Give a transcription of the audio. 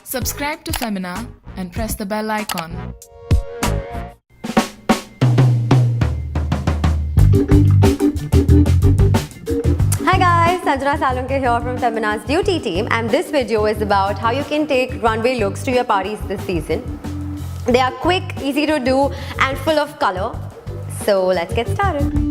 Subscribe to Femina and press the bell icon. Hi guys, Sanjana Salunke here from Femina's beauty team, and this video is about how you can take runway looks to your parties this season. They are quick, easy to do and full of color. So let's get started.